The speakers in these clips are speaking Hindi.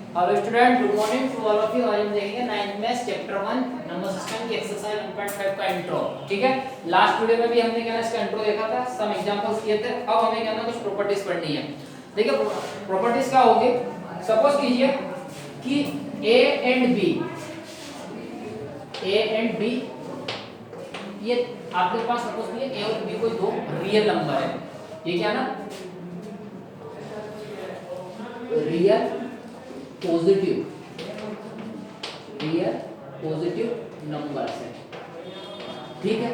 Hello student, good morning to all of you. आज हम देखेंगे 9th maths chapter 1 number system की एक्सरसाइज 1.5 का इंट्रो। ठीक है, लास्ट वीडियो में भी हमने क्या इसका इंट्रो देखा था, सम एग्जांपल्स किए थे। अब हमें क्या कुछ प्रॉपर्टीज पढ़नी है। देखिए प्रॉपर्टीज क्या होगी। सपोज कीजिए कि ए एंड बी ये आपके पास सपोज कीजिए ए और बी कोई दो रियल नंबर है। ये क्या ना, रियल पॉजिटिव नंबर है। ठीक है,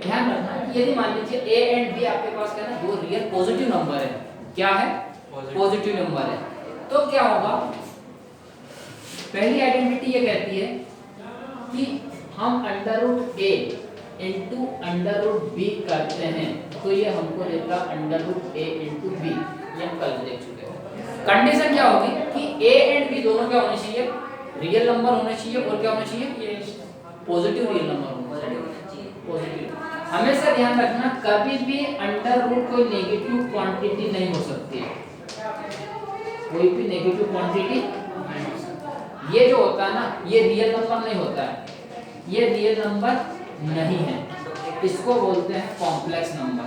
ध्यान रखना यदि मान लीजिए ए एंड बी आपके पास क्या ना दो रियल पॉजिटिव नंबर है। क्या है? पॉजिटिव नंबर है। तो क्या होगा, पहली आइडेंटिटी ये कहती है कि हम अंडर रूट ए इंटू अंडर रूट बी करते हैं तो ये हमको देता अंडर रूट ए इंटू बी। ये हम कल देख चुके हैं। कंडीशन क्या होगी कि ए एंड बी दोनों क्या होने चाहिए, रियल नंबर होने चाहिए और क्या होना चाहिए, पॉजिटिव रियल नंबर होना चाहिए। पॉजिटिव हमेशा ध्यान रखना, कभी भी अंडर रूट कोई नेगेटिव क्वांटिटी नहीं हो सकती है। कोई भी नेगेटिव क्वांटिटी, ये जो होता है ना ये रियल नंबर नहीं होता है, ये रियल नंबर नहीं है। इसको बोलते हैं कॉम्प्लेक्स नंबर।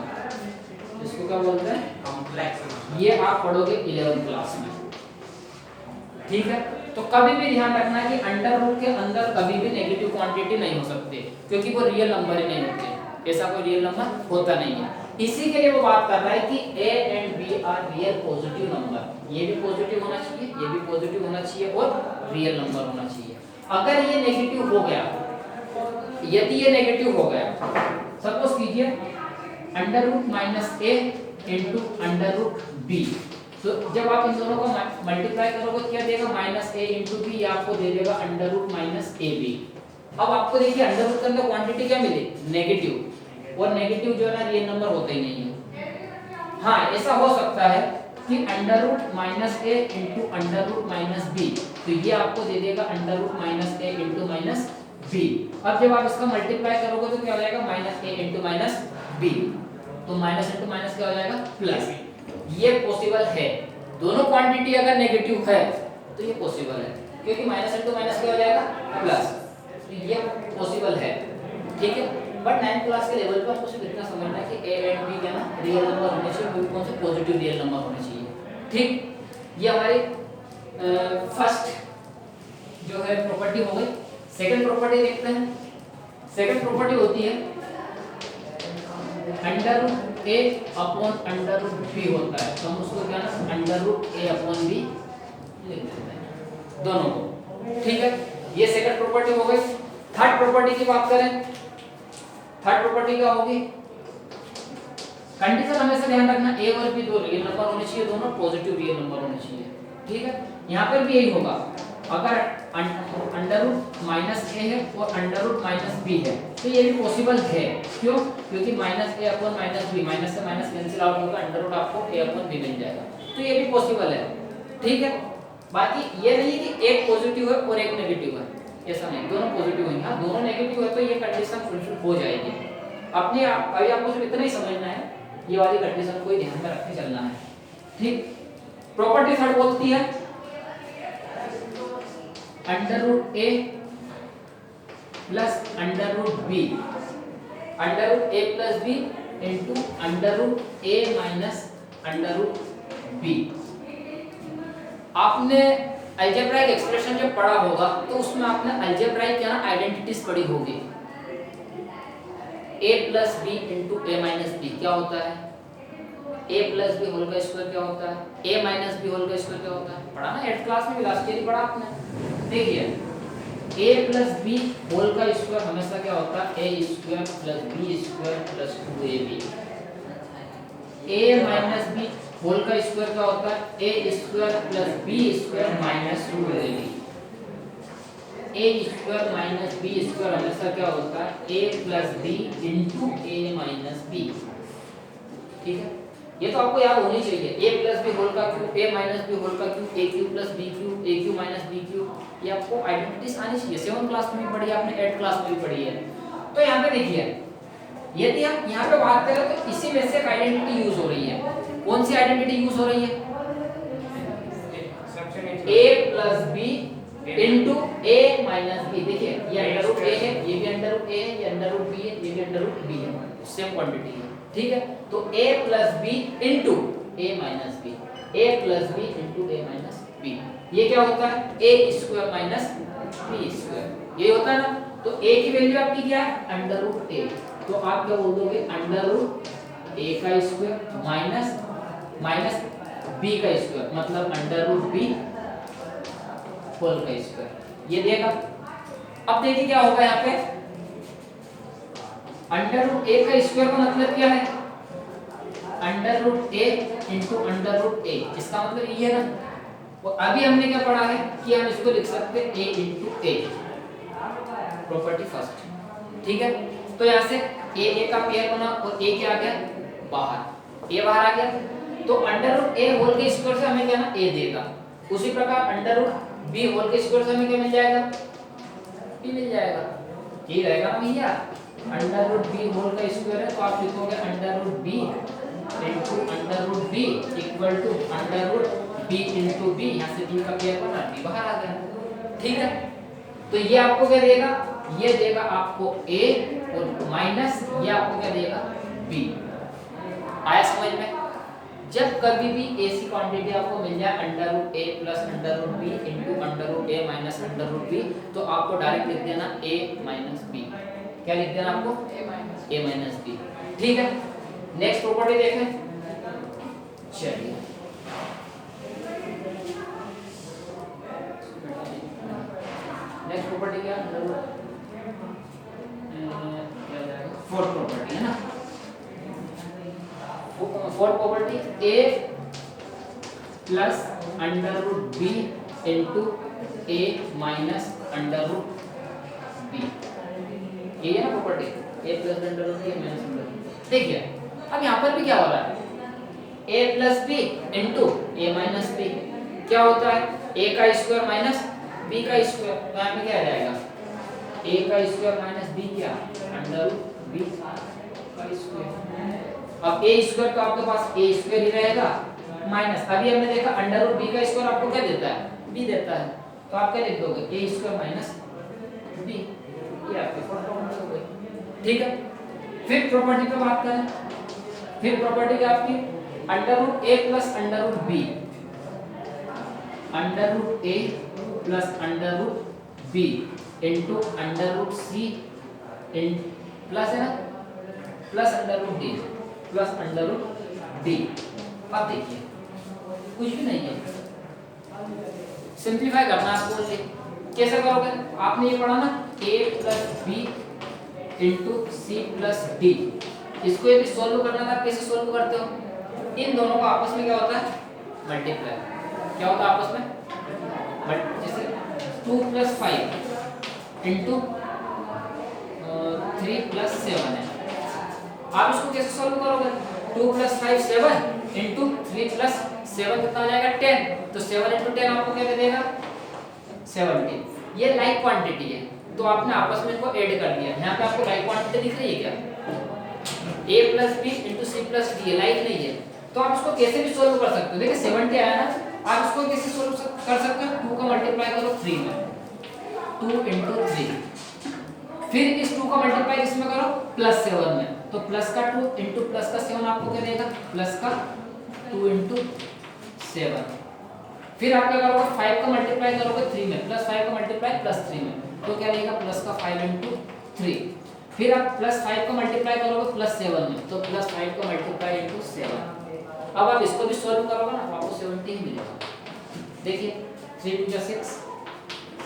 इसको क्या बोलते हैं? Complex number. ये आप पढ़ोगे 11th क्लास में। ठीक है, तो कभी भी ध्यान रखना कि अंडर रूट के अंदर कभी भी नेगेटिव क्वांटिटी नहीं हो सकती, क्योंकि वो रियल नंबर ही नहीं होते। ऐसा कोई रियल नंबर होता नहीं है। इसी के लिए वो बात कर रहा है कि a and b are real positive number. ये भी पॉजिटिव होना चाहिए, ये भी पॉजिटिव होना चाहिए और रियल नंबर होना चाहिए। अगर ये नेगेटिव हो गया, यदि ये नेगेटिव हो गया, सपोज कीजिए under root minus a into under root B, तो जब आप इन दोनों को मल्टीप्लाई करोगे क्या देगा, माइनस ए इंटू बी, आपको दे देगा under root minus a b. अब आपको देखिए अंडर रूट के अंदर क्वांटिटी क्या मिली, नेगेटिव, और नेगेटिव जो है ना रियल नंबर होता ही नहीं है। हाँ, ऐसा हो सकता है कि under root minus a into under root minus b, तो ये आपको दे देगा under root minus a into minus b. अब जब आप इसका मल्टीप्लाई करोगे तो क्या हो जाएगा, minus a into minus b, तो माइनस इंटू माइनस क्या हो जाएगा, प्लस। ये पॉसिबल है, दोनों क्वांटिटी अगर नेगेटिव है तो ये पॉसिबल है, क्योंकि माइनस इंटू माइनस क्या हो जाएगा, प्लस। तो ये पॉसिबल है। ठीक है, बट 9th क्लास के लेवल पे आपको सिर्फ इतना समझना है कि ए एंड बी क्या ना रियल नंबर होने चाहिए, कौन से पॉजिटिव रियल नंबर होने चाहिए। ठीक, ये हमारी फर्स्ट जो है प्रॉपर्टी हो गई। सेकंड प्रॉपर्टी देखते हैं। सेकंड प्रॉपर्टी होती है अंडर रूट ए अपॉन अंडर रूट बी होता है, तो हम उसको क्या ना अंडर रूट ए अपॉन बी लिख देते हैं दोनों को। ठीक है, ये सेकंड प्रॉपर्टी हो गई। थर्ड प्रॉपर्टी की बात करें, थर्ड प्रॉपर्टी क्या होगी, कंडीशन हमेशा ध्यान रखना ए और बी दो रियल नंबर होने चाहिए, दोनों पॉजिटिव रियल नंबर होने चाहिए। ठीक है, यहाँ पर भी यही होगा, अगर अंडर रूट माइनस ए है और अंडर रूट माइनस बी है तो ये भी पॉसिबल है। क्यों? क्योंकि माइनस ए अपॉन माइनस बी, माइनस से माइनस कैंसिल आउट होगा, अंडर रूट आपको ए अपॉन बी मिल जाएगा, तो ये भी पॉसिबल है। ठीक है, बाकी ये नहीं है कि एक पॉजिटिव है और एक नेगेटिव है, ऐसा नहीं, दोनों पॉजिटिव हैं। हाँ, दोनों नेगेटिव है तो ये कंडीशन फुलफिल हो जाएगी। अपने अभी आपको सिर्फ इतना ही समझना है, ये वाली कंडीशन को ध्यान में रख के चलना है। ठीक, प्रॉपर्टी थर्ड बोलती है अंडर रूट ए plus under root b, under root ए plus B into under root ए माइनस अंडर रूट बी। आपने अलजेब्राइक एक्सप्रेशन जब पढ़ा होगा तो उसमें आपने अलजेब्राइक क्या ना आइडेंटिटीज पढ़ी होगी। ए प्लस बी इंटू ए माइनस बी क्या होता है, ए प्लस बी होल का स्क्वायर क्या होता है, ए माइनस बी होल का स्क्वायर क्या होता है, पढ़ा ना 8th क्लास में भी, लास्ट ईयर ही पढ़ा आपने। देखिए a प्लस बी होल का स्क्वायर हमेशा क्या होता है, a square plus b square plus 2ab। a minus b whole का स्क्वायर क्या होता है, a square plus b square minus 2ab। a square minus b square हमेशा क्या होता है, a plus b into a minus b। ठीक है, ये तो आपको याद होनी चाहिए। a प्लस बी होल का cube, a minus b whole का cube, a cube plus b cube, a cube minus b cube, ये आपको आइडेंटिटीज आनी चाहिए। 7th क्लास में भी पढ़ी है आपने, 8th क्लास में भी पढ़ी है। तो यहाँ पे देखिए, यदि हम यहाँ पे बात करें तो इसी में से एक आइडेंटिटी यूज हो रही है। कौन सी आइडेंटिटी यूज हो रही है, a plus B into A minus b. देखिए ये अंडर रूट ए है, ये भी अंडर रूट ए है, ये अंडर रूट बी है, ये भी अंडर रूट बी है, सेम क्वांटिटी है। ठीक है, तो a plus B into A minus B, a plus B into A minus B, ये क्या होता है a square minus B square, ये होता है ना। तो a की वैल्यू आपकी क्या है अंडर रूट ए, तो आप क्या बोल दोगे अंडर रूट ए का स्क्वायर माइनस माइनस बी का स्क्वायर, मतलब अंडर रूट बी होल का स्क्वायर, ये देगा। अब देखिए क्या होगा यहाँ पे, अंडर रूट ए का स्क्वायर का मतलब क्या है अंडर रूट ए इंटू अंडर रूट ए, इसका मतलब ये है ना। और अभी हमने क्या पढ़ा है कि हम इसको लिख सकते हैं a into A, property first. ठीक है, तो यहाँ से a का पेयर बना और a क्या आ गया बाहर, a बाहर आ गया, तो अंडर रूट a होल के स्क्वायर से हमें क्या ना a देगा। उसी प्रकार अंडर रूट b होल के स्क्वायर से हमें क्या मिल जाएगा b मिल जाएगा, ये रहेगा ना भैया। अंडर रूट b होल का स्क्वायर है तो आप लिखोगे under root b into under root b equal to under root b into b, यहाँ से b का पेयर बना b बाहर आ गया। ठीक है, तो ये आपको क्या देगा, ये देगा आपको a और माइनस ये आपको क्या देगा b। आया समझ में? जब कभी भी ऐसी क्वांटिटी आपको मिल जाए under root a plus under root b into under root a minus under root b, तो आपको डायरेक्ट लिख देना a माइनस b। क्या लिख देना आपको a माइनस b। ठीक है, नेक्स्ट प्रॉपर्टी देखें। चलिए नेक्स्ट प्रॉपर्टी क्या फोर्थ प्रॉपर्टी है ना। Fourth property a plus under root b into a minus under root b, ये है ना property a plus under root b minus under root. देखिए अब यहाँ पर भी क्या हो रहा है a plus b into a minus b, क्या होता है a का स्क्वायर माइनस b का स्क्वायर, तो यहाँ पे क्या आ जाएगा a का स्क्वायर माइनस b क्या अंडर रूट b का स्क्वायर। अब a स्क्वायर तो आपके पास a स्क्वायर ही रहेगा माइनस, अभी हमने देखा अंडर रूट b का स्क्वायर आपको क्या देता है b देता है, तो आप क्या लिख दोगे a स्क्वायर माइनस b, ये आपकी फोर्थ प्रॉपर्टी हो गई। ठीक है, फिफ्थ प्रॉपर्टी पे बात करें। फिफ्थ प्रॉपर्टी क्या आपकी under root a plus under root b, under root a plus under root b into under root c इन प्लस है ना plus under root d plus under root d। अब देखिए कुछ भी नहीं है, सिंपलीफाई करना है आपको। कैसे करोगे, आपने ये पढ़ा ना a plus b into c plus d, इसको यदि सोल्व करना था कैसे सोल्व करते हो, इन दोनों को आपस में क्या होता है मल्टीप्लाई, क्या होता है आपस में बट जैसे 2 प्लस 5 इंटू 3 प्लस 7 है, आप इसको कैसे सोल्व करोगे 2 प्लस 5 7 इंटू 3 प्लस 7 कितना आ जाएगा 10, तो 7 इंटू 10 आपको क्या दे देगा 70। ये लाइक क्वांटिटी है तो आपने आपस में इनको ऐड कर दिया, यहाँ पे आपको लाइक क्वांटिटी दिख रही है क्या a plus B into c plus d, like नहीं है, तो आप इसको कैसे भी सोल्व कर सकते हो। देखिए 70 आया ना, आप इसको कैसे सोल्व कर सकते हो 2 का मल्टीप्लाई करो 3 में, 2 इंटू 3, फिर इस 2 का मल्टीप्लाई इसमें करो प्लस 7 में, तो प्लस का 2 इंटू प्लस का 7 आपको क्या देगा प्लस का 2 इंटू 7, फिर आप क्या करोगे 5 का मल्टीप्लाई करोगे 3 में, प्लस 5 का मल्टीप्लाई प्लस 3 में, तो क्या रहेगा प्लस का 5 इंटू 3, फिर आप प्लस 5 का मल्टीप्लाई करोगे प्लस 7 में, तो प्लस 5 का मल्टीप्लाई इंटू 7। अब आप इसको भी सॉल्व करोगे ना तो आपको 70 ही मिलेगा। देखिए 3 2 6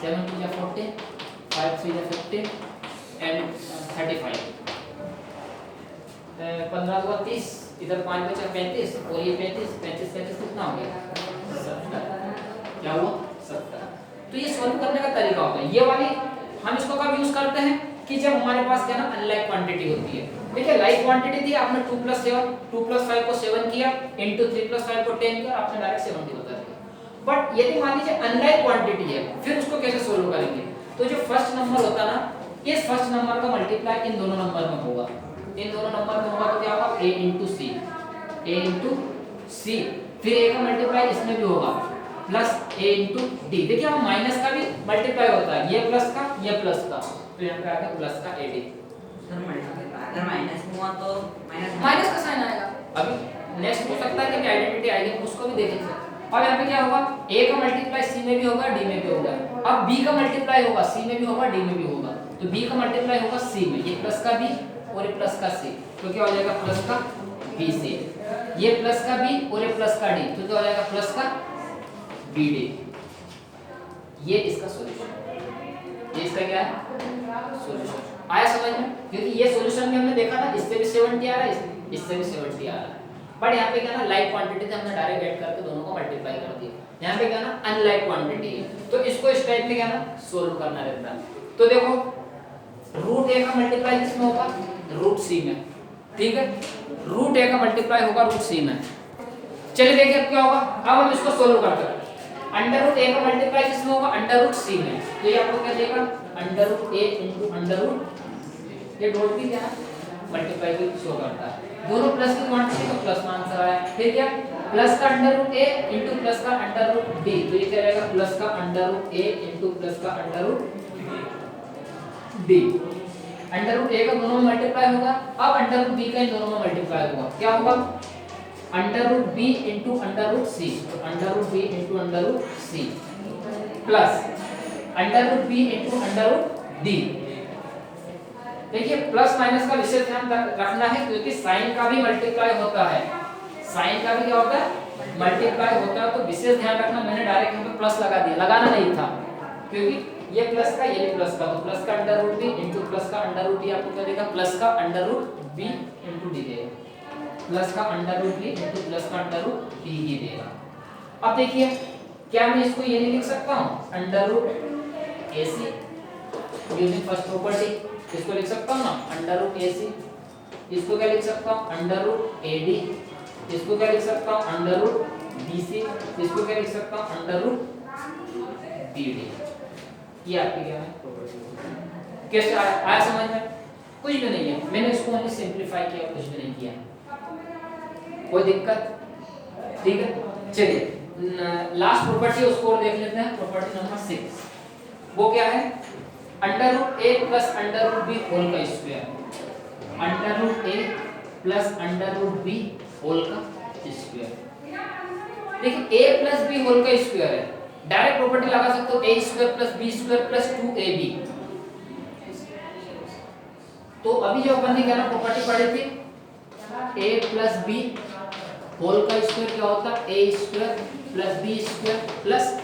7 2 14 5 3 15 एंड 35, 15 2 30, इधर 5 बचा 35 और ये 35 35 35 कितना हो गया 70, क्या हुआ 70। तो ये सॉल्व करने का तरीका होता है। ये वाली हम इसको कब यूज करते हैं कि जब हमारे पास क्या ना अनलाइक क्वांटिटी होती है। देखिए लाइक क्वांटिटी थी, आपने 2 प्लस 7 2 प्लस 5 को 7 किया इंटू 3 प्लस 5 को 10 किया, आपने डायरेक्ट 70 बता दिया। बट यदि मान लीजिए अनलाइक क्वांटिटी है फिर उसको कैसे सोल्व करेंगे, तो जो फर्स्ट नंबर होता ना इस फर्स्ट नंबर का मल्टीप्लाई इन दोनों नंबर में होगा, इन दोनों नंबर में होगा तो क्या होगा a इंटू सी, फिर a का मल्टीप्लाई इसमें भी होगा प्लस a इंटू डी। देखिए अब माइनस का भी मल्टीप्लाई होता है, ये प्लस का ये प्लस का, तो यहाँ पे आ गया प्लस का ad। सर मल्टीप्लाई अगर माइनस हुआ तो माइनस का साइन आएगा। अभी नेक्स्ट हो सकता है कि आइडेंटिटी आएगी, उसको भी देखेंगे। अब यहाँ पे क्या होगा, a का मल्टीप्लाई c में भी होगा d में भी होगा। अब b का मल्टीप्लाई होगा c में भी होगा d में भी होगा, तो b का मल्टीप्लाई होगा c में, ये प्लस का b और ये प्लस का c, तो क्या हो जाएगा प्लस का b c। ये प्लस का b और ये प्लस का d, तो क्या हो जाएगा प्लस का b d। ये इसका सॉल्यूशन, ये इसका क्या है सॉल्यूशन। आया समझ में? क्योंकि ये सॉल्यूशन में हमने देखा था इससे भी 70 आ रहा है, इससे भी 70 आ रहा है, बट यहाँ पे क्या ना लाइक क्वांटिटी से हमने डायरेक्ट ऐड करके दोनों को मल्टीप्लाई कर दिया। यहाँ पे क्या ना अनलाइक क्वांटिटी है, तो इसको इस टाइप में क्या ना सोल्व करना रहता है। तो देखो रूट a का मल्टीप्लाई किसमें होगा, रूट c में, ठीक है। रूट a का मल्टीप्लाई होगा रूट c में। चलिए देखिए अब क्या होगा, अब हम इसको सोल्व करते हैं। अंडर रूट a का मल्टीप्लाई किसमें होगा, अंडर रूट c में, तो ये आपको क्या देगा under root a into under root, ये डॉट भी क्या मल्टीप्लाई भी शो करता है, दोनों प्लस की क्वांटिटी तो प्लस में आंसर आया। फिर क्या प्लस का under root a into plus का अंडर रूट d, तो ये क्या रहेगा प्लस का under root a into plus का under root d। Under root a का दोनों में मल्टीप्लाई होगा, अब अंडर रूट b का इन दोनों में मल्टीप्लाई होगा, क्या होगा under root b into under root c, तो under root b into under root c plus under root b into under root d। देखिए प्लस माइनस का विशेष ध्यान रखना है, क्योंकि साइन का भी मल्टीप्लाई होता है, साइन का भी क्या होता है मल्टीप्लाई होता है, तो विशेष ध्यान रखना। मैंने डायरेक्ट यहाँ पे प्लस लगा दिया, लगाना नहीं था, क्योंकि ये प्लस का ये भी प्लस का, तो प्लस का under root b into plus का अंडर रूट d आपको क्या देगा प्लस का under root b into d देगा, प्लस का under root b into plus का अंडर रूट d ही देगा। अब देखिए क्या मैं इसको ये नहीं लिख सकता हूँ under root ac using first property, इसको लिख सकता हूँ ना अंडर रूट ac, इसको क्या लिख सकता हूँ अंडर रूट ad, इसको क्या लिख सकता हूँ अंडर रूट bc, इसको क्या लिख सकता हूँ अंडर रूट bd। ये आपकी क्या है प्रॉपर्टी। कैसे आया समझ में? कुछ भी नहीं है, मैंने इसको ओनली सिंपलीफाई किया, कुछ भी नहीं किया, कोई दिक्कत? ठीक है। चलिए लास्ट प्रॉपर्टी उसको और देख लेते हैं, प्रॉपर्टी नंबर 6। वो क्या है under root a plus under root b whole का square, under root a plus under root b whole का स्क्वायर। देखिए a प्लस b होल का स्क्वायर है, डायरेक्ट प्रॉपर्टी लगा सकते हो a square plus b square plus 2ab। तो अभी जो अपन ने क्या ना प्रॉपर्टी पढ़ी थी a प्लस b होल का स्क्वायर क्या होता है a square plus b square plus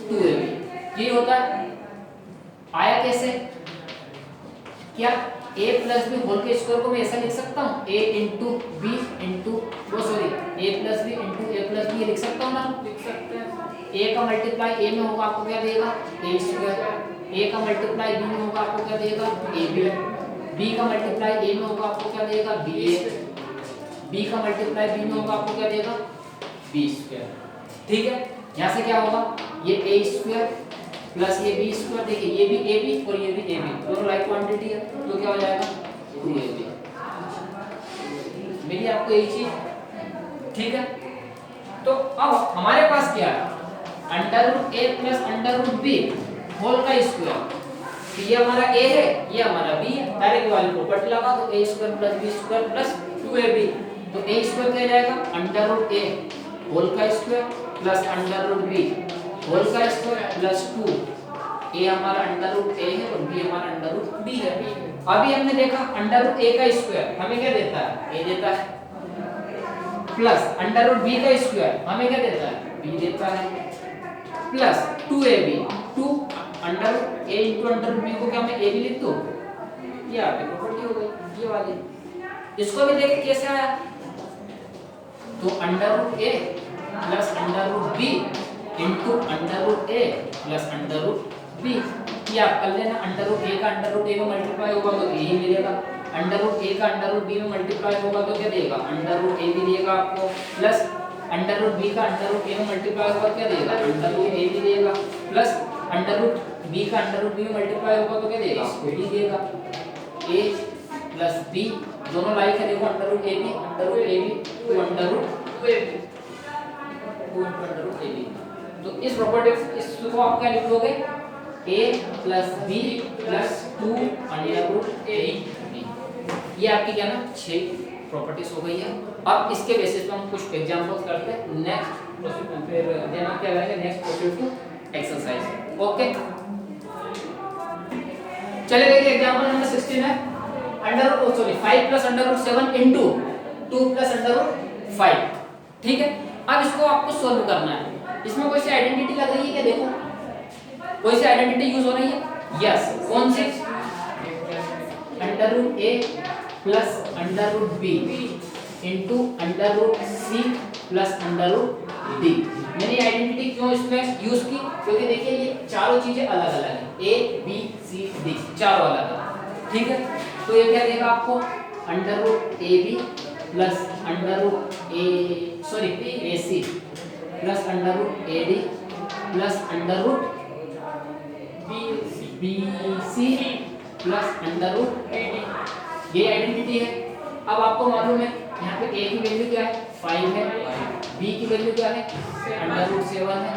2ab, ये होता है। आया कैसे, क्या a प्लस बी होल के स्क्वायर को मैं ऐसा लिख सकता हूँ a इंटू बी इंटू वो sorry a plus B into a plus b लिख सकता हूँ ना, लिख सकते हैं। a का मल्टीप्लाई a में होगा आपको क्या देगा a स्क्वायर, a का मल्टीप्लाई b में होगा आपको क्या देगा ab, b का मल्टीप्लाई a में होगा आपको क्या देगा ba, b का मल्टीप्लाई b में होगा आपको क्या देगा b स्क्वायर। ठीक है, यहाँ से क्या होगा ये a स्क्वायर प्लस ये b स्क्वायर, देखिए ये भी ab और ये भी ab, दोनों लाइक क्वांटिटी है, तो क्या हो जाएगा 2ab। मिली आपको यही चीज, ठीक है। तो अब हमारे पास क्या है under root a plus under root b whole का स्क्वायर, तो ये हमारा a है ये हमारा b है, डायरेक्ट वाली प्रॉपर्टी लगा दो a square plus b square plus 2ab, तो a स्क्वायर क्या जाएगा अंडर रूट a होल का square plus under root b whole का स्क्वायर प्लस 2, a हमारा अंडर रूट a है और b हमारा अंडर रूट b है। अभी हमने देखा अंडर रूट a का स्क्वायर हमें क्या देता है a देता है, प्लस अंडर रूट b का स्क्वायर हमें क्या देता है b देता है, plus 2ab, 2 under root a into under root b को क्या मैं a भी लिख दूं, ये आपकी प्रॉपर्टी हो गई ये वाली। इसको भी देखिए कैसे आया, तो under root a plus under root b into under root a plus under root b, ये आप कर लेना। अंडर रूट a का अंडर रूट a में मल्टीप्लाई होगा तो a ही मिलेगा, अंडर रूट a का अंडर रूट b में मल्टीप्लाई होगा तो क्या देगा अंडर रूट a भी देगा आपको, प्लस अंडर रूट b का अंडर रूट a में मल्टीप्लाई होगा क्या देगा अंडर रूट a भी देगा, प्लस अंडर रूट b का अंडर रूट b में मल्टीप्लाई होगा तो क्या देगा आपको b देगा। a प्लस b दोनों लाइक है, देखो under root a b under root a b तो under root 2 under root a b, तो इस प्रॉपर्टी इसको आप क्या लिखोगे, a plus b plus 2 under root a. ये आपकी क्या ना 6 प्रॉपर्टीज हो गई है। अब इसके बेसिस पे हम कुछ एग्जांपल्स करते हैं, नेक्स्ट फिर देना क्या करेंगे, next proceed to exercise. Okay, चलिए देखिए एग्जांपल नंबर 16 है, under root sorry 5 plus under root 7 into 2 plus under root 5। ठीक है, अब इसको आपको सॉल्व करना है। इसमें कोई सी आइडेंटिटी लग रही है क्या, देखो कोई सी आइडेंटिटी यूज हो रही है, यस, कौन सी, अंडर रूट ए plus under root B into under root c plus under root d. मैंने आइडेंटिटी क्यों इसमें यूज की, क्योंकि देखिए ये चारों चीजें अलग अलग हैं, ए बी सी डी चारों अलग अलग। ठीक है, तो ये क्या देगा आपको, under root A B plus under root A C plus under root A D plus under root B C plus under root A D. ये आइडेंटिटी है। अब आपको मालूम है यहाँ पे a की वैल्यू क्या है, 5 है, b की वैल्यू क्या है, अंडर रूट 7 है,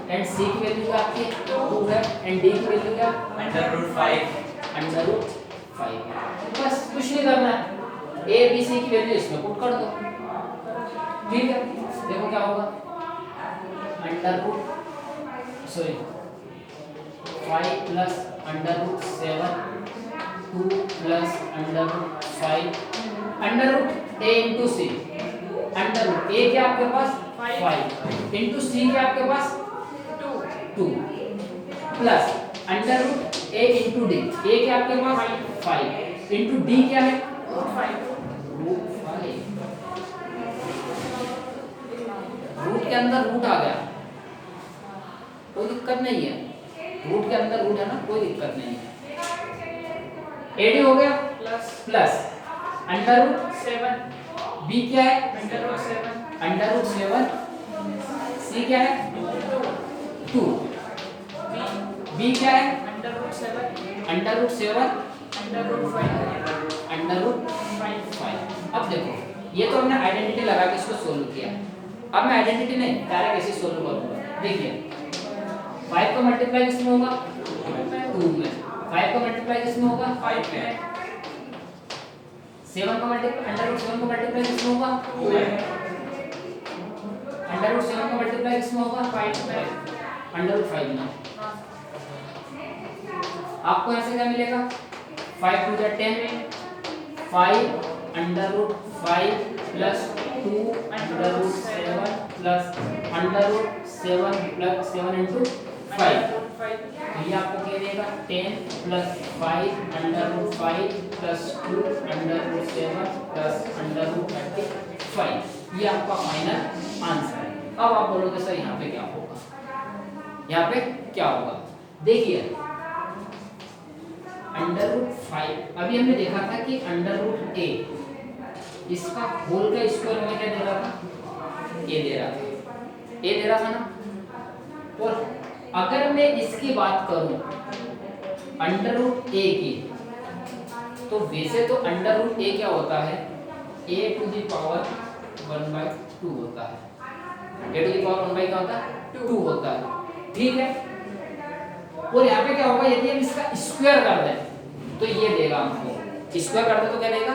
एंड c की वैल्यू क्या आपकी 2 है, एंड d की वैल्यू क्या अंडर रूट 5। Under root 5। बस कुछ नहीं करना है, a b c की वैल्यू इसमें पुट कर दो। ठीक है, देखो क्या होगा, under root 5 plus under root 7 2 plus under root 5 under root a into C, under root a क्या आपके पास 5 इंटू सी क्या आपके पास 2 plus under root a into D, a क्या आपके पास 5 इंटू डी क्या है रूट 5। रूट के अंदर रूट आ गया, कोई दिक्कत नहीं है, रूट के अंदर रूट है ना, कोई दिक्कत नहीं है। एडी हो गया प्लस अंडर रूट 7, बी क्या है अंडर रूट 7, सी क्या है 2, बी क्या है अंडर रूट 7 अंडर रूट 5। अब देखो ये तो हमने आइडेंटिटी लगा के इसको सोल्व किया। अब मैं आइडेंटिटी नहीं डायरेक्ट ऐसे सोल्व करूंगा। देखिए 5 का मल्टीप्लाई किसमें होगा 2 में, 5 का मल्टीप्लाई किसमें होगा 5 में, 7 का मल्टीप्लाई अंडर रूट 7 का मल्टीप्लाई किसमें होगा 2 में, अंडर रूट 7 का मल्टीप्लाई किसमें होगा 5 में, अंडर रूट 5 में। आपको ऐसे क्या मिलेगा 5 to 10, 5 under root 5 plus 2 under root 7 plus under root 7 plus 7 into 5। ये आपको क्या देगा 10 plus 5 under root 5 plus 2 under root 7 plus under root 35। ये आपका फाइनल आंसर है। अब आप बोलोगे सर यहाँ पे क्या होगा, यहाँ पे क्या होगा, देखिए अंडर रूट 5 अभी हमने देखा था कि अंडर रूट a इसका होल का स्क्वायर में क्या दे रहा था a दे रहा था ना। और अगर मैं इसकी बात करूं अंडर रूट a की, तो वैसे तो अंडर रूट a क्या होता है a टू द पावर 1/2 होता है, a टू द पावर 1/2 क्या होता है 2 होता है। ठीक है, और यहाँ पे क्या होगा यदि हम इसका स्क्वायर कर दें तो ये देगा हमको, स्क्वायर कर दे तो क्या देगा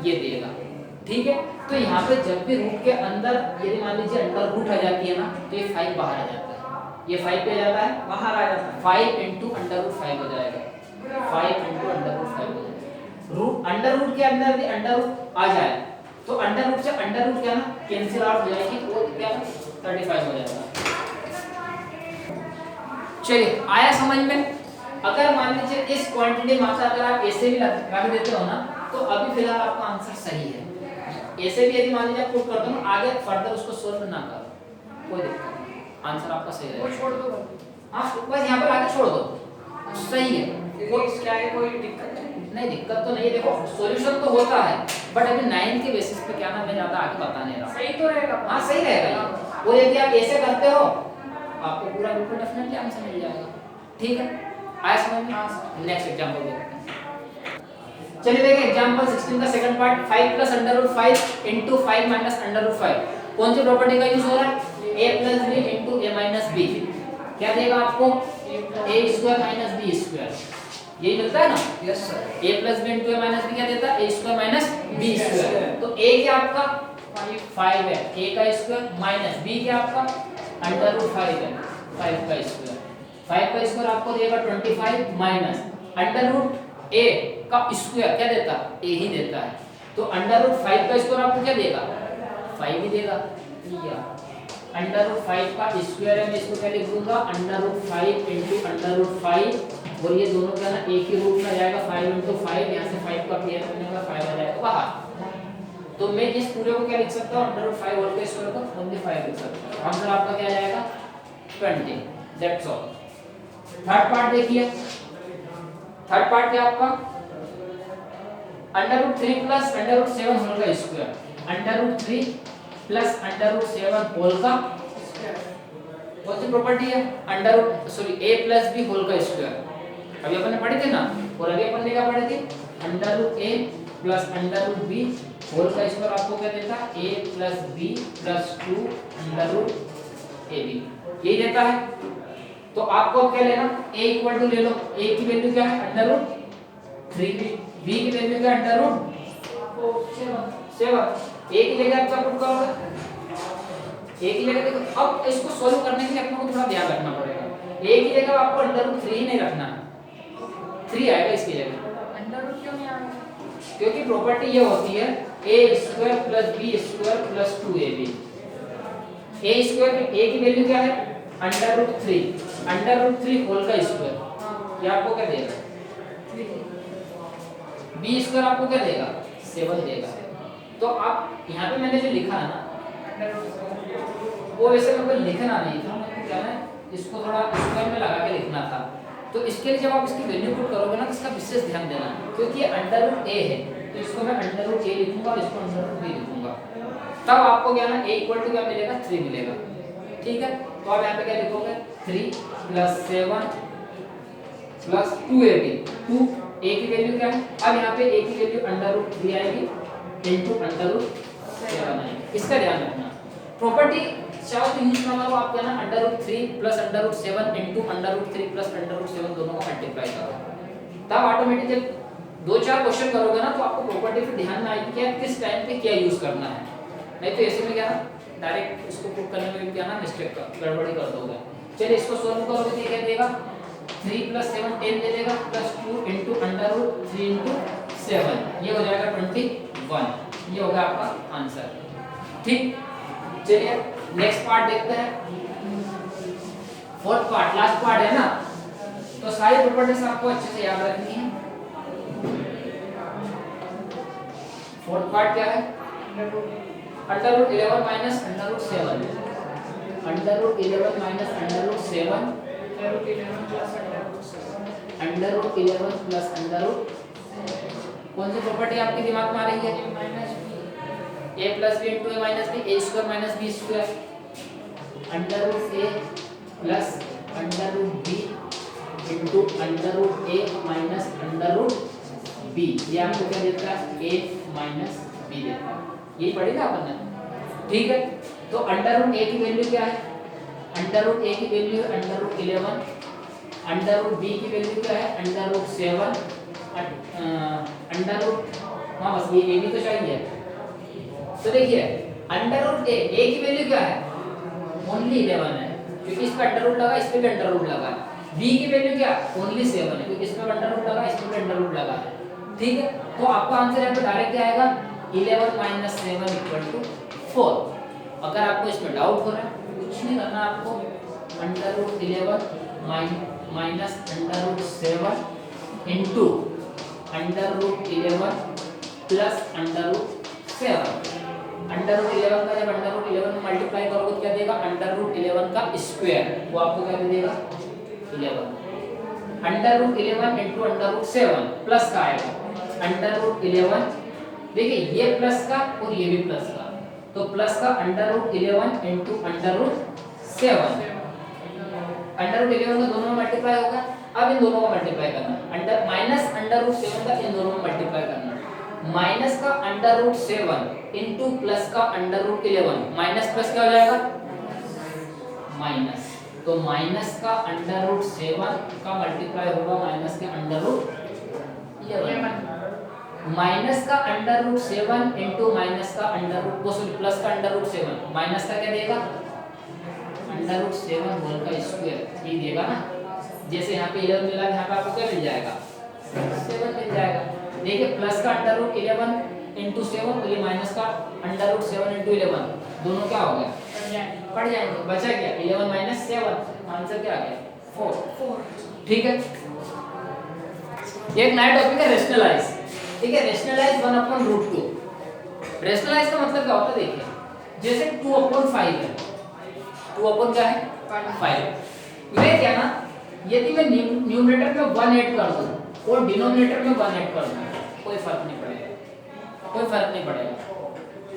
ये देगा। ठीक है, तो यहाँ पे जब भी रूट के अंदर यदि मान लीजिए अंडर रूट आ जाती है ना, तो ये 5 बाहर आ जाता है, ये 5 पे जाता है बाहर आ जाता है, 5 इंटू अंडर रूट 5 हो जाएगा, 5 इंटू अंडर रूट 5 हो जाएगा। रूट अंडर रूट के अंदर यदि अंडर रूट आ जाए तो अंडर रूट से अंडर रूट क्या ना कैंसिल आउट हो जाएगी, वो क्या 35 हो जाएगा। चलिए आया समझ में। अगर मान लीजिए इस क्वांटिटी मात्रा अगर आप ऐसे भी रख देते हो ना, तो अभी फिलहाल आपका आंसर सही है। ऐसे भी यदि मान लीजिए आप पुट कर दो ना, आगे फर्दर उसको सोल्व ना करो, कोई दिक्कत नहीं, आंसर आपका सही रहेगा। छोड़ दो, हाँ बस यहाँ पर आगे छोड़ दो, सही है, क्या है कोई दिक्कत नहीं, दिक्कत तो नहीं। देखो सॉल्यूशन तो होता है, बट अभी 9 के बेसिस पे क्या ना मैं ज्यादा आगे बता नहीं रहा। सही तो रहेगा, हाँ सही रहेगा। वो यदि आप ऐसे करते हो आपको पूरा बिल्कुल डेफिनेटली आंसर मिल जाएगा। ठीक है, आया समझ में। नेक्स्ट एग्जांपल देखते हैं। चलिए देखिए एग्जांपल 16 का second part, 5 plus under root 5 into 5 minus under root 5। कौन सी प्रॉपर्टी का यूज हो रहा है a plus B into A minus B क्या देगा आपको a square minus B square, यही मिलता है ना। Yes sir. a plus B into A minus B क्या देता है a square minus B square. तो a क्या आपका 5 है, a का स्क्वायर माइनस b क्या आपका अंडर रूट 5 है 5 का स्क्वायर, 5 का स्क्वायर आपको देगा 25 माइनस अंडर रूट a का स्क्वायर क्या देता a ही देता है। तो अंडर रूट 5 का स्क्वायर आपको क्या देगा 5 ही देगा। या अंडर रूट 5 का स्क्वायर है, मैं इसको क्या लिख दूंगा under root 5 into under root 5 और ये दोनों क्या ना एक ही रूट में आ जाएगा 5 इंटू 5, यहाँ से 5 का क्लियर करने का 5 आ जाएगा बाहर। तो मैं इस पूरे को क्या लिख सकता हूँ अंडर रूट 5 होल का स्क्वायर को ओनली 5 लिख सकता हूँ। आंसर आपका क्या आ जाएगा 20, दैट्स ऑल। थर्ड पार्ट देखिए, थर्ड पार्ट क्या आपका under root 3 plus under root 7 whole का square, under root 3 plus under root 7 whole का कौन सी प्रॉपर्टी है under root sorry a plus b whole का स्क्वायर अभी अपन ने पढ़ी थी ना। और अभी अपन ने क्या पढ़ी थी under root a plus under root b whole का स्क्वायर आपको क्या देता है a plus b plus 2 under root ab यही देता है। तो आपको क्या लेना a इक्वल टू ले लो, a की वैल्यू क्या है अंडर रूट 3, b की वैल्यू क्या है अंडर रूट 7, a की जगह आप क्या पुट करोगे a की जगह देखो। अब इसको सॉल्व करने के लिए अपने को थोड़ा ध्यान रखना पड़ेगा, a की जगह आपको अंडर रूट 3 ही नहीं रखना, 3 आएगा इसकी जगह। अंडर रूट क्यों नहीं आएगा? क्योंकि प्रॉपर्टी ये होती है a square plus b square plus 2ab। a square a की वैल्यू क्या है under root 3, under root 3 whole का स्क्वायर ये आपको क्या देगा 3, b स्क्वायर आपको क्या देगा 7 देगा। तो आप यहाँ पे मैंने जो लिखा है ना वो वैसे मेरे को लिखना नहीं था, मेरे को क्या है इसको थोड़ा स्क्वायर में लगा के लिखना था। तो इसके लिए जब आप इसकी वैल्यू पुट करोगे ना तो इसका विशेष ध्यान देना, क्योंकि ये अंडर रूट a है तो इसको मैं अंडर रूट a लिखूंगा और इसको अंडर रूट b लिखूंगा, तब आपको क्या ना a इक्वल टू क्या मिलेगा 3 मिलेगा। ठीक है, तो आप यहाँ पे क्या लिखोगे 3 प्लस 7 प्लस 2ab, 2 a की वैल्यू क्या है अब यहाँ पे a की वैल्यू अंडर रूट 3 आएगी इनटू अंडर रूट 7 आएगी। इसका ध्यान रखना प्रॉपर्टी चाहो तो यूज करना हो आप क्या ना under root 3 plus under root 7 into under root 3 plus under root 7 दोनों को मल्टीप्लाई करो, तब ऑटोमेटिकली जब 2-4 क्वेश्चन करोगे ना तो आपको प्रॉपर्टी पे ध्यान में आएगी कि आप किस टाइम पे क्या यूज करना है। नहीं तो ऐसे में क्या ना डायरेक्ट इसको पुट करने में भी क्या ना मिस्टेक गड़बड़ी कर दोगे। चलिए इसको सॉल्व करोगे तो क्या देगा 3 प्लस 7 10 दे देगा plus 2 into under root 3 into 7 ये हो जाएगा 21, ये होगा आपका आंसर। ठीक, चलिए नेक्स्ट पार्ट देखते हैं, फोर्थ पार्ट लास्ट पार्ट है ना, तो सारी प्रॉपर्टीज आपको अच्छे से याद रखनी है। फोर्थ पार्ट क्या है under root 11 minus under root 7, under root 11 minus under root 7 under root 11 plus under root कौन सी प्रॉपर्टी आपके दिमाग में आ रही है a plus B into A minus B A square minus B square under root A plus under root B into under root A minus under root B, ये आपको क्या देता है a माइनस बी देता है, यही पढ़ी ना अपन ने। ठीक है, तो अंडर रूट a की वैल्यू क्या है अंडर रूट a की value under root 11, under root b की वैल्यू क्या है अंडर रूट 7 अंडर रूट हाँ बस ये a भी तो चाहिए। तो देखिए अंडर रूट a की वैल्यू क्या है ओनली 11 है क्योंकि इस पे अंडर रूट लगा, इस पे भी अंडर रूट लगा है। b की वैल्यू क्या ओनली 7 है क्योंकि इस पे अंडर रूट लगा, इस पे भी अंडर रूट लगा है। ठीक है, तो आपका आंसर यहाँ पे डायरेक्ट क्या आएगा 11 माइनस 7 इक्वल टू 4। अगर आपको इसमें डाउट हो रहा है कुछ नहीं करना आपको, under root 11 minus under root 7 into under root 11 plus under root 7। Under root 11 का जब अंडर रूट 11 में मल्टीप्लाई करोगे तो क्या देगा अंडर रूट 11 का स्क्वायर, वो आपको क्या दे देगा 11। Under root 11 into under root 7 plus का आएगा अंडर रूट 11, देखिए ये प्लस का और ये भी प्लस का, तो प्लस का under root 11 into under root 7, under root 11 का दोनों में मल्टीप्लाई होगा। अब इन दोनों को मल्टीप्लाई करना, अंडर माइनस अंडर रूट 7 का इन दोनों में मल्टीप्लाई करना, माइनस का अंडर रूट 7 इनटू प्लस का अंडर रूट 11, माइनस प्लस क्या हो जाएगा माइनस, तो माइनस का अंडर रूट 7 का मल्टीप्लाई होगा माइनस के अंडर रूट 11। माइनस का अंडर रूट 7 इंटू माइनस का अंडर रूट प्लस का अंडर रूट 7, माइनस का क्या देगा अंडर रूट 7 होल का स्क्वायर, ये देगा ना। जैसे यहाँ पे 11 मिला, यहाँ पे आपको क्या मिल जाएगा 7 मिल जाएगा। देखिए प्लस का अंडर रूट 11 इंटू 7, तो ये माइनस का अंडर रूट 7 इंटू 11, दोनों क्या हो गया पड़ जाएंगे। बचा क्या 11 माइनस 7, आंसर क्या आ गया 4। ठीक है, एक नया टॉपिक है रेशनलाइज। ठीक है, रेशनलाइज 1/√2। रेशनलाइज का मतलब क्या होता है, देखिए जैसे 2/5 है, 2 क्या है 5। मैं क्या ना, यदि मैं न्यूमरेटर में 1 ऐड कर दूं और डिनोमिनेटर में 1 ऐड कर दूं, कोई फर्क नहीं पड़ेगा, कोई फर्क नहीं पड़ेगा।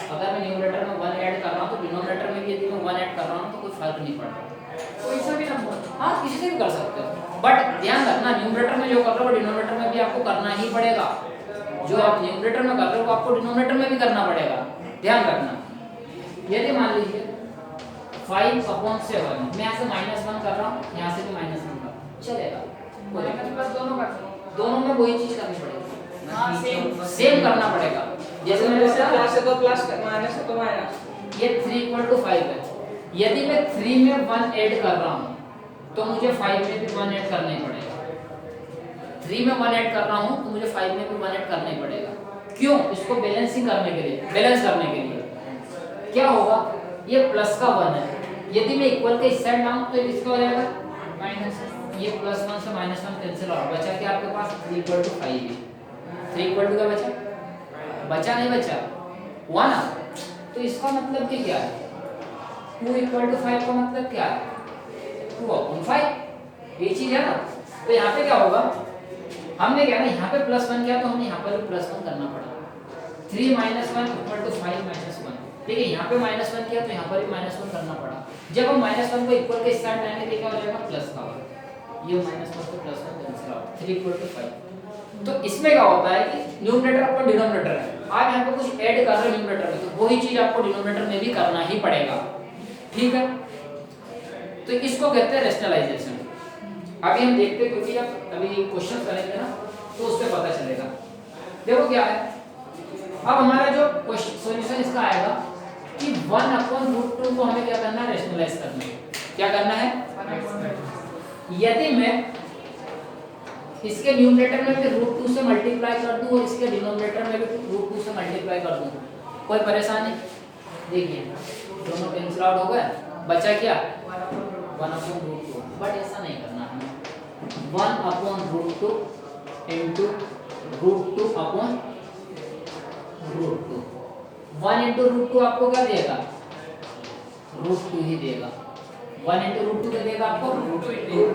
अगर मैं न्यूमरेटर में 1 ऐड कर रहा हूं तो डिनोमिनेटर में भी यदि मैं 1 ऐड कर रहा हूं तो कोई फर्क नहीं पड़ेगा, कोई सा भी नंबर, हां किसी से भी कर सकते हो। बट ध्यान रखना, न्यूमरेटर में जो कर रहे हो डिनोमिनेटर में भी आपको करना ही पड़ेगा। जो आप न्यूमरेटर में कर रहे हो आपको डिनोमिनेटर में भी करना पड़ेगा, ध्यान रखना। यदि मान लीजिए 5/7, मैं यहाँ से -1 कर रहा हूँ, यहाँ से भी -1 कर रहा हूँ, चलेगा, दोनों में वही चीज करनी पड़ेगी, सेम करना पड़ेगा। जैसे मैंने बताया प्लस है तो प्लस, माइनस है तो माइनस। ये 3 = 5 है, यदि मैं 3 में 1 ऐड कर रहा हूँ तो मुझे 5 में भी 1 ऐड करना ही पड़ेगा। 3 में 1 ऐड कर रहा हूँ तो मुझे 5 में भी 1 ऐड करना ही पड़ेगा। क्यों? इसको बैलेंसिंग करने के लिए, बैलेंस करने के लिए। क्या होगा, ये प्लस का 1 है, यदि मैं इक्वल के इस साइड लाऊं तो इसका हो जाएगा माइनस, ये +1 से -1 कैंसिल हो, बचा क्या आपके पास 3 = 5 है। 3 = क्या बचा, बचा नहीं बचा 1। तो इसका मतलब कि क्या है, 2 = 5 का मतलब क्या है 2/5, ये चीज है ना। तो यहाँ पे क्या होगा, हमने क्या ना यहाँ पे +1 किया तो हमने यहाँ पर +1 करना पड़ा। 3 - 1 = 5 - 1, ठीक है, यहाँ पे -1 किया तो यहाँ पर भी -1 करना पड़ा। जब हम -1 को इक्वल के इस साइड लाएंगे तो क्या हो जाएगा प्लस का 1, ये -1 से +1 कैंसिल आउट, 3 = 5। तो इसमें क्या होता है कि न्यूमरेटर अपना डिनोमिनेटर है, आप यहाँ पे कुछ ऐड कर रहे हो न्यूमरेटर में तो वही चीज आपको डिनोमिनेटर में भी करना ही पड़ेगा। ठीक है, तो इसको कहते हैं रेशनलाइजेशन। अभी हम देखते हैं, क्योंकि जब अभी क्वेश्चन करेंगे ना तो उससे पता चलेगा। देखो क्या है, अब हमारा जो सॉल्यूशन इसका आएगा कि 1/√2 को हमें क्या करना है, रेशनलाइज करना है। क्या करना है, यदि मैं इसके न्यूमरेटर में भी √2 से मल्टीप्लाई कर दूं और इसके डिनोमिनेटर में भी √2 से मल्टीप्लाई कर दूं, कोई परेशानी? देखिए दोनों कैंसिल आउट हो गए, बचा क्या 1/√2। बट ऐसा नहीं करना हमें, 1/√2 इंटू √2/√2। 1 × √2 आपको क्या देगा, √2 ही देगा। 1 × √2 क्या देगा आपको,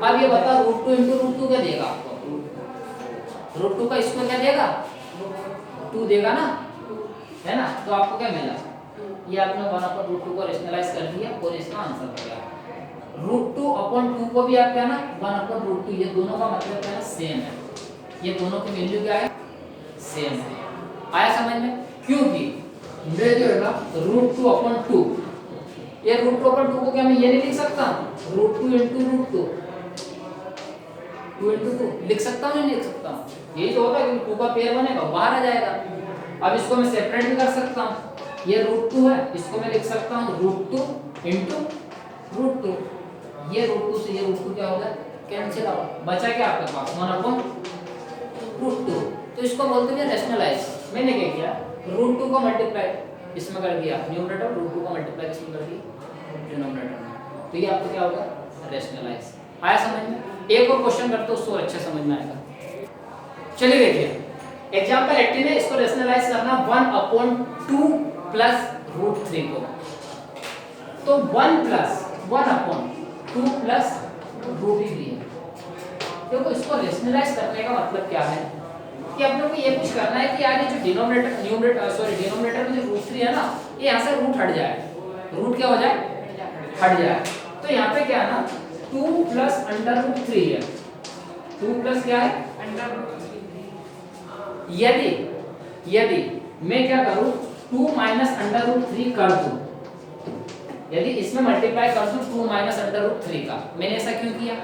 अब ये बता √2 × √2 क्या देगा आपको, √2 का स्क्वायर क्या देगा 2 देगा ना, है ना। तो आपको क्या मिला, ये आपने 1/√2 को रेशनलाइज कर दिया और इसका आंसर हो गया। √2/2 को भी आप क्या ना 1/√2, ये दोनों का मतलब क्या है, सेम है, ये दोनों की वैल्यू क्या है, सेम है। आया समझ में? क्योंकि ये जो है ना √2/2, ये √2/2 को क्या मैं ये नहीं लिख सकता, √2 × √2, 2 × 2 लिख सकता हूँ, नहीं लिख सकता हूँ, यही तो होता है कि 2 का पेयर बनेगा बाहर आ जाएगा। अब इसको मैं सेपरेट भी कर सकता हूँ, ये √2 है, इसको मैं लिख सकता हूँ √2 × √2, ये √2 से ये √2 क्या होगा, कैंसिल आउट, बचा क्या आपके पास 1/√2। तो इसको बोलते हैं रेशनलाइज। मैंने क्या किया, √2 को मल्टीप्लाई इसमें कर दिया, न्यूमरेटर √2 को मल्टीप्लाई इसमें कर दिया डिनोमिनेटर में, तो ये आपको क्या होगा, रेशनलाइज। आया समझ में? एक और क्वेश्चन करते हो उसको अच्छे समझ में आएगा। चलिए देखिए एग्जांपल 18 है, इसको रेशनलाइज करना 1/2 प्लस √3 को। तो 1 + 1/2 प्लस √3 है। देखो इसको रेशनलाइज करने का मतलब क्या है कि अपने को ये कुछ करना है कि यार ये जो डिनोमिनेटर में जो √3 है ना, ये यहाँ से रूट हट जाए, रूट क्या हो जाए, हट जाए। तो यहाँ पे क्या है ना 2 + √3 है, 2 + क्या है यदि मैं क्या करूं 2 - √3 कर दूं, यदि इसमें मल्टीप्लाई कर दूं 2 माइनस अंडर रूट 3 का, मैंने ऐसा क्यों किया?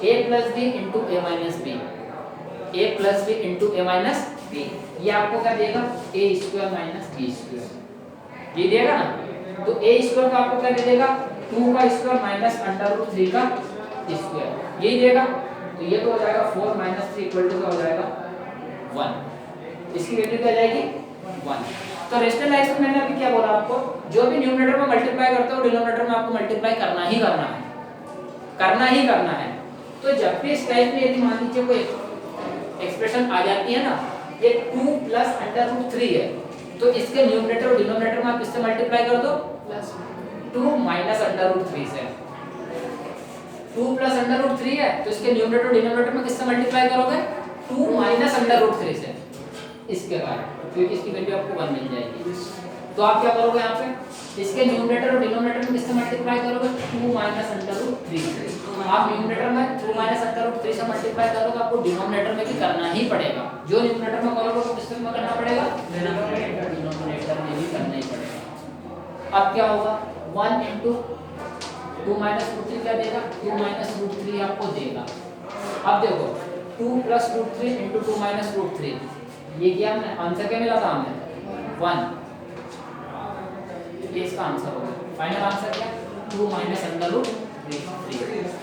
a plus B into A minus B, a plus B into A minus B, ये आपको क्या देगा? A square minus B square, ये देगा ना। तो ए स्क्वायर का आपको क्या दे देगा? 2 का स्क्वायर माइनस अंडर रूट 3 का स्क्वायर, यही देगा। तो ये तो हो जाएगा 4 माइनस 3 इक्वल टू क्या हो जाएगा? 1। इसकी वैल्यू क्या आ जाएगी? 1। तो रेशनलाइजेशन मैंने अभी क्या बोला आपको, जो भी न्यूमरेटर में मल्टीप्लाई करते हो डिनोमिनेटर में आपको मल्टीप्लाई करना ही करना है, करना ही करना है। तो जब भी इस टाइप में यदि मान लीजिए कोई एक्सप्रेशन आ जाती है ना, ये 2 प्लस अंडर रूट 3 है, तो इसके न्यूमरेटर और डिनोमिनेटर में आप किससे मल्टीप्लाई कर दो? प्लस 2 माइनस अंडर रूट 3 से। 2 प्लस अंडर रूट 3 है, तो इसके न्यूमरेटर और डिनोमिनेटर में किससे मल्टीप्लाई करोगे? 2 माइनस अंडर रूट 3 से, इसके बाद क्योंकि इसकी वैल्यू आपको 1 मिल जाएगी। तो आप क्या करोगे यहाँ पे? इसके न्यूमरेटर और डिनोमिनेटर में किससे मल्टीप्लाई करोगे? 2 माइनस अंडर रूट 3 से। आप न्यूमरेटर में 2 माइनस अंडर रूट 3 से मल्टीप्लाई करोगे, आपको डिनोमिनेटर में भी करना ही पड़ेगा। जो न्यूमरेटर में करोगे वो किससे में करना पड़ेगा? डिनोमिनेटर में भी करना ही पड़ेगा। अब क्या होगा? 1 इंटू 2 माइनस रूट 3 क्या देगा? 2 माइनस रूट 3 आपको देगा। अब देखो 2 plus root 3 into 2 minus root 3, ये क्या हमने आंसर क्या मिला था हमें? 1। ये इसका आंसर होगा। फाइनल आंसर क्या? 2 माइनस अंडर रूट 3,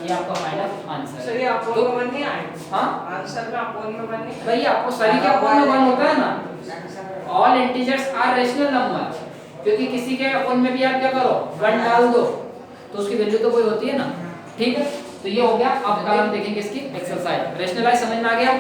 ये आपका फाइनल आंसर है। सर ये अपोन में 1 नहीं आए? हाँ आंसर में अपोन में 1 नहीं? भाई आपको सभी के अपोन में 1 होता है ना। All integers are rational number, क्योंकि किसी के अपोन में भी आप क्या करो? 1 डाल दो तो उसकी वैल्यू तो कोई होती है ना। ठीक है, तो ये हो गया। अब कल हम देखेंगे इसकी एक्सरसाइज। रेशनलाइज समझ में आ गया?